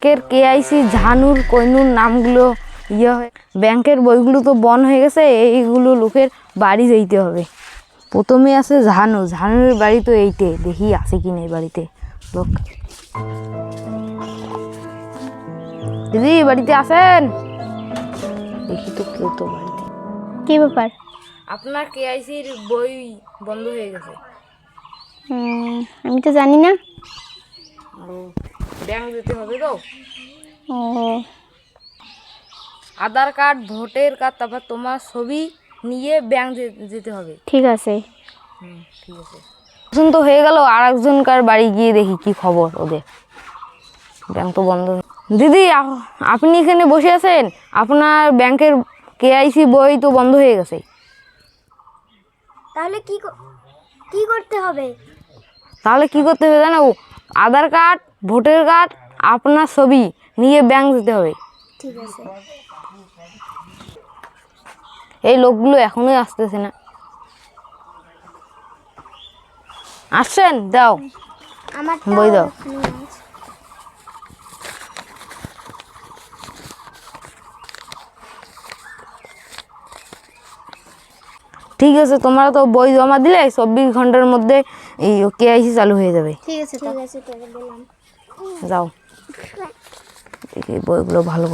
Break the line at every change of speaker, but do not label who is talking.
ব্যাংকের কেআইসি ঝানুর কইনুর নামগুলো ব্যাংকের বইগুলো তো বন্ধ হয়ে গেছে, এইগুলো লোকের বাড়ি যেতে হবে। প্রথমে আছে ঝানুর বাড়ি তো এইটে, দেখি আছে কি নেই বাড়িতে লোক। দিদি বাড়িতে আছেন? দেখি তো কেউ তো বাড়িতে।
কি ব্যাপার?
আপনার কেআইসির বই বন্ধ হয়ে গেছে।
আমি তো জানি না।
ব্যাংক যেতে হবে তো।
ও,
আধার কার্ড, ভোটার কার্ড, তারপর তোমার ছবি নিয়ে ব্যাংক যেতে হবে।
ঠিক আছে।
ঠিক আছে। এখন তো হয়ে গেল, আর একজনকার বাড়ি গিয়ে দেখি কি খবর ওদের। ব্যাংক তো বন্ধ। দিদি আপনি এখানে বসে আছেন, আপনার ব্যাংকের কেআইসি বই তো বন্ধ হয়ে গেছে।
তাহলে কি করতে হবে?
তাহলে কি করতে হবে জানো? আধার কার্ড, ভোটার কার্ড, আপনার ছবি নিয়ে ব্যাংক যেতে হবে।
ঠিক আছে।
এই লোকগুলো এখনোই আসতেছে না। আসছেন? দাও
আমার
বই দাও। ঠিক আছে, তোমরা তো বই জমা দিলে 24 ঘন্টার মধ্যে এই কেআইসি চালু হয়ে যাবে।
ঠিক আছে, তোকে বললাম।
যাও দেখি বইগুলো ভালো করে।